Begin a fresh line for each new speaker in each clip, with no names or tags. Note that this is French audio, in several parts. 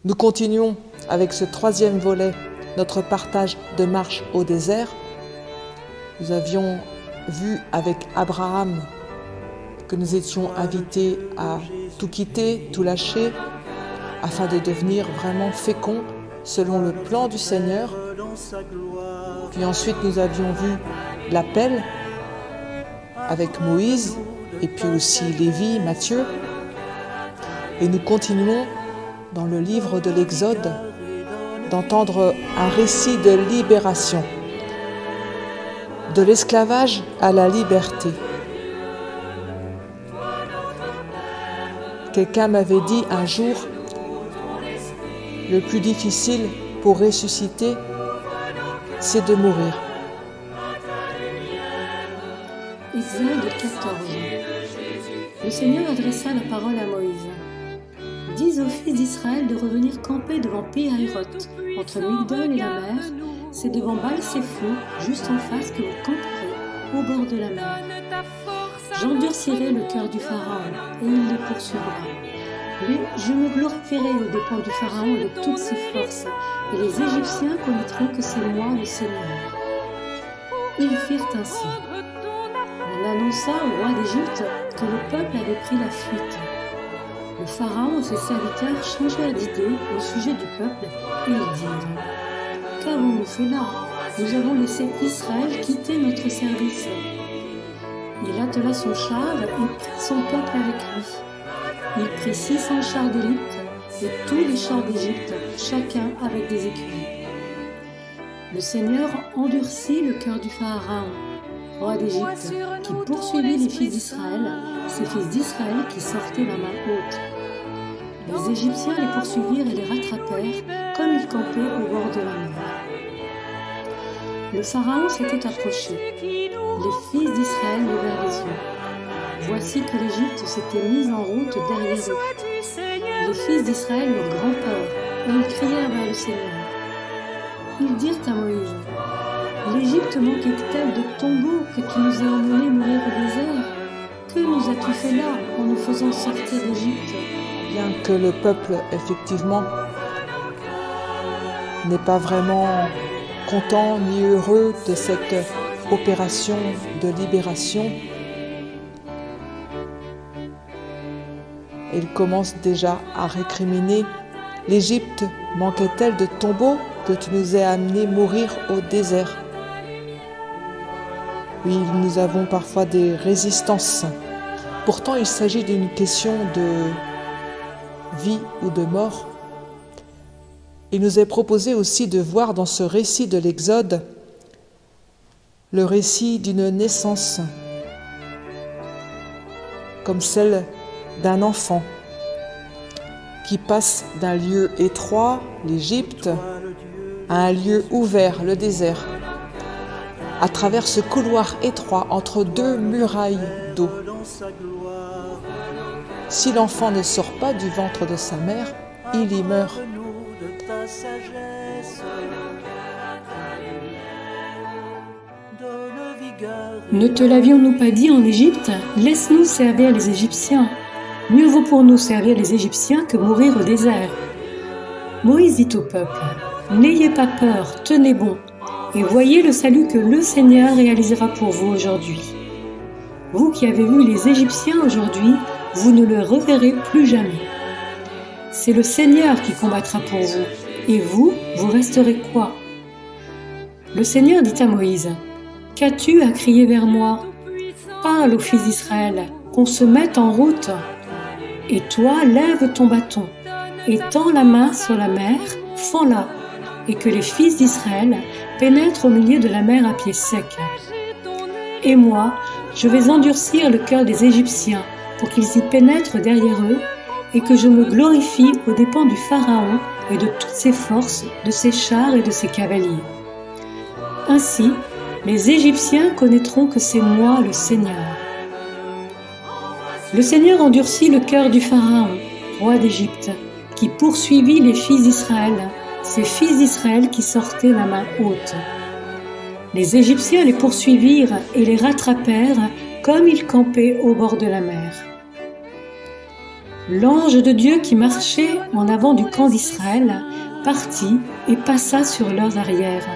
Nous continuons avec ce troisième volet, notre partage de marche au désert. Nous avions vu avec Abraham que nous étions invités à tout quitter, tout lâcher, afin de devenir vraiment féconds selon le plan du Seigneur. Puis ensuite nous avions vu l'appel avec Moïse et puis aussi Lévi, Matthieu. Et nous continuons dans le livre de l'Exode d'entendre un récit de libération, de l'esclavage à la liberté. Quelqu'un m'avait dit un jour, le plus difficile pour ressusciter, c'est de mourir.
Exode 14. Le Seigneur adressa la parole à Moïse. Dis aux fils d'Israël de revenir camper devant Pi-Hahiroth, entre Migdol et la mer, c'est devant Baal-Séphon, juste en face, que vous camperez, au bord de la mer. J'endurcirai le cœur du Pharaon, et il les poursuivra. Mais je me glorifierai aux dépens du Pharaon et de toutes ses forces, et les Égyptiens connaîtront que c'est moi le Seigneur. Ils firent ainsi. On annonça au roi d'Égypte que le peuple avait pris la fuite. Le Pharaon et ses serviteurs changèrent d'idée au sujet du peuple, et ils dirent « Qu'avons-nous fait là? Nous avons laissé Israël quitter notre service. » Il attela son char et prit son peuple avec lui. Il prit 600 chars d'élite et tous les chars d'Égypte, chacun avec des écuries. Le Seigneur endurcit le cœur du Pharaon, roi d'Égypte, qui poursuivit les fils d'Israël, ces fils d'Israël qui sortaient la main haute. Les Égyptiens les poursuivirent et les rattrapèrent, comme ils campaient au bord de la mer. Le Pharaon s'était approché. Les fils d'Israël levèrent les yeux. Voici que l'Égypte s'était mise en route derrière eux. Les fils d'Israël eurent grand peur, et ils crièrent vers le Seigneur. Ils dirent à Moïse, « L'Égypte manquait-elle de tombeaux que tu nous as emmenés mourir au désert? Que nous as-tu fait là en nous faisant sortir d'Égypte ?»
Bien que le peuple, effectivement, n'est pas vraiment content ni heureux de cette opération de libération, il commence déjà à récriminer. L'Égypte manquait-elle de tombeaux que tu nous as amenés mourir au désert? Oui, nous avons parfois des résistances. Pourtant, il s'agit d'une question de vie ou de mort. Il nous est proposé aussi de voir dans ce récit de l'Exode le récit d'une naissance, comme celle d'un enfant qui passe d'un lieu étroit, l'Égypte, à un lieu ouvert, le désert, à travers ce couloir étroit entre deux murailles d'eau. Si l'enfant ne sort pas du ventre de sa mère, il y meurt.
Ne te l'avions-nous pas dit en Égypte? Laisse-nous servir les Égyptiens. Mieux vaut pour nous servir les Égyptiens que mourir au désert. Moïse dit au peuple, n'ayez pas peur, tenez bon, et voyez le salut que le Seigneur réalisera pour vous aujourd'hui. Vous qui avez vu les Égyptiens aujourd'hui, vous ne le reverrez plus jamais. C'est le Seigneur qui combattra pour vous, et vous, vous resterez quoi? Le Seigneur dit à Moïse, qu'as-tu à crier vers moi? Parle aux fils d'Israël, qu'on se mette en route. Et toi, lève ton bâton, et tends la main sur la mer, fends-la, et que les fils d'Israël pénètrent au milieu de la mer à pied sec. Et moi, je vais endurcir le cœur des Égyptiens, pour qu'ils y pénètrent derrière eux, et que je me glorifie aux dépens du Pharaon et de toutes ses forces, de ses chars et de ses cavaliers. Ainsi, les Égyptiens connaîtront que c'est moi le Seigneur. Le Seigneur endurcit le cœur du Pharaon, roi d'Égypte, qui poursuivit les fils d'Israël, ces fils d'Israël qui sortaient la main haute. Les Égyptiens les poursuivirent et les rattrapèrent comme ils campaient au bord de la mer. L'ange de Dieu qui marchait en avant du camp d'Israël partit et passa sur leurs arrières.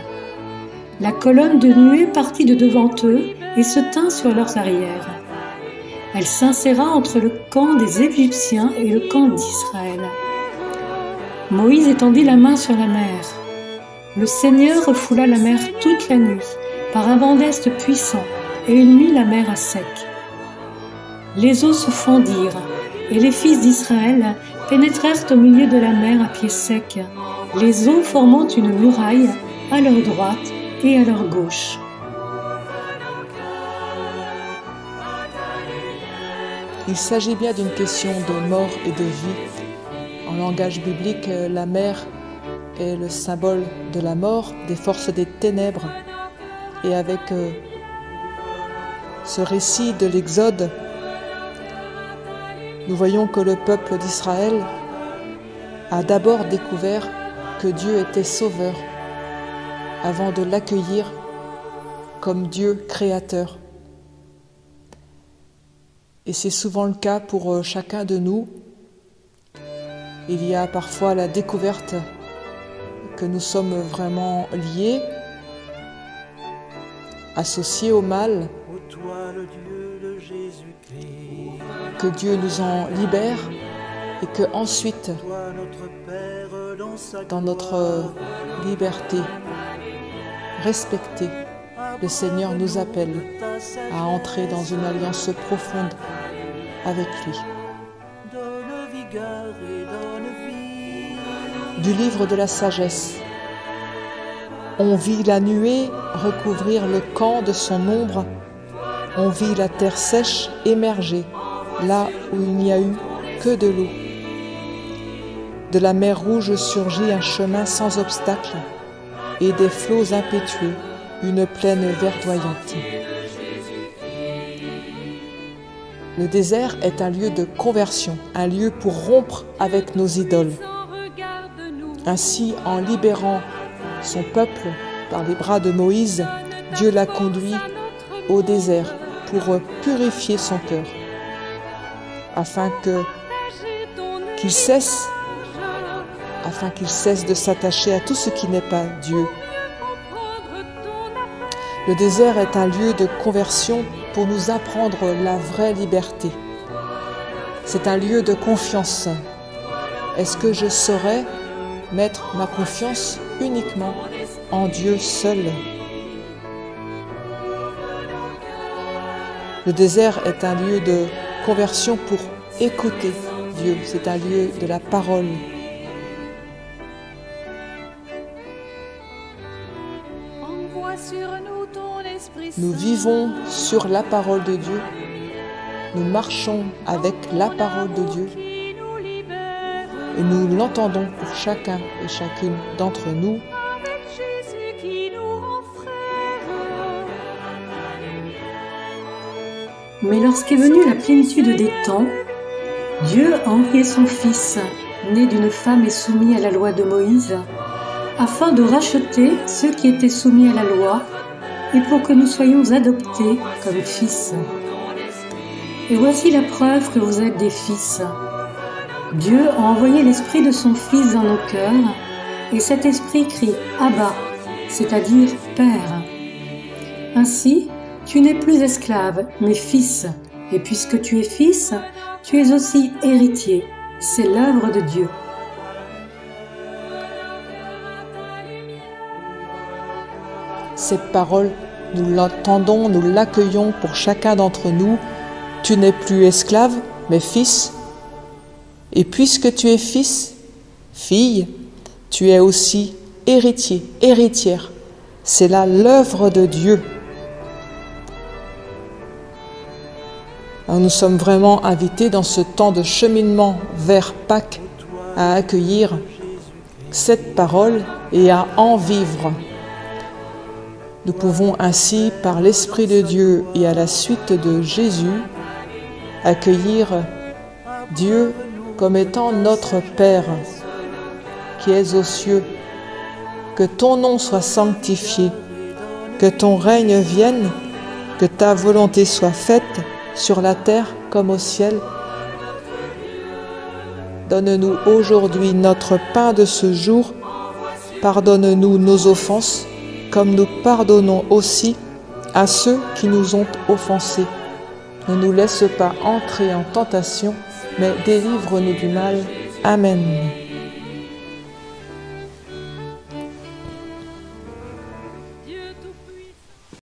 La colonne de nuée partit de devant eux et se tint sur leurs arrières. Elle s'inséra entre le camp des Égyptiens et le camp d'Israël. Moïse étendit la main sur la mer. Le Seigneur refoula la mer toute la nuit par un vent d'est puissant, et il mit la mer à sec. Les eaux se fendirent, et les fils d'Israël pénétrèrent au milieu de la mer à pied sec, les eaux formant une muraille à leur droite et à leur gauche.
Il s'agit bien d'une question de mort et de vie. En langage biblique, la mer est le symbole de la mort, des forces des ténèbres. Et avec ce récit de l'Exode, nous voyons que le peuple d'Israël a d'abord découvert que Dieu était sauveur avant de l'accueillir comme Dieu créateur. Et c'est souvent le cas pour chacun de nous. Il y a parfois la découverte que nous sommes vraiment liés, associés au mal, que Dieu nous en libère et que ensuite, dans notre liberté respectée, le Seigneur nous appelle à entrer dans une alliance profonde avec lui. Du livre de la sagesse. On vit la nuée recouvrir le camp de son ombre, on vit la terre sèche émerger, là où il n'y a eu que de l'eau. De la mer Rouge surgit un chemin sans obstacle, et des flots impétueux, une plaine verdoyante. Le désert est un lieu de conversion, un lieu pour rompre avec nos idoles. Ainsi, en libérant son peuple par les bras de Moïse, Dieu l'a conduit au désert pour purifier son cœur, afin qu'il cesse de s'attacher à tout ce qui n'est pas Dieu. Le désert est un lieu de conversion pour nous apprendre la vraie liberté. C'est un lieu de confiance. Est-ce que je saurais mettre ma confiance uniquement en Dieu seul? Le désert est un lieu de conversion pour écouter Dieu. C'est un lieu de la parole. Nous vivons sur la parole de Dieu. Nous marchons avec la parole de Dieu. Et nous l'entendons pour chacun et chacune d'entre nous.
Mais lorsqu'est venue la plénitude des temps, Dieu a envoyé son Fils, né d'une femme et soumis à la loi de Moïse, afin de racheter ceux qui étaient soumis à la loi, et pour que nous soyons adoptés comme fils. Et voici la preuve que vous êtes des fils. Dieu a envoyé l'Esprit de son Fils dans nos cœurs, et cet Esprit crie « Abba », c'est-à-dire « Père ». Ainsi, tu n'es plus esclave, mais fils, et puisque tu es fils, tu es aussi héritier. C'est l'œuvre de Dieu.
Cette parole, nous l'entendons, nous l'accueillons pour chacun d'entre nous. Tu n'es plus esclave, mais fils. Et puisque tu es fils, fille, tu es aussi héritier, héritière. C'est là l'œuvre de Dieu. Alors nous sommes vraiment invités dans ce temps de cheminement vers Pâques à accueillir cette parole et à en vivre. Nous pouvons ainsi, par l'Esprit de Dieu et à la suite de Jésus, accueillir Dieu comme étant notre Père, qui es aux cieux. Que ton nom soit sanctifié, que ton règne vienne, que ta volonté soit faite sur la terre comme au ciel. Donne-nous aujourd'hui notre pain de ce jour. Pardonne-nous nos offenses, comme nous pardonnons aussi à ceux qui nous ont offensés. Ne nous laisse pas entrer en tentation, mais délivre-nous du mal. Amen.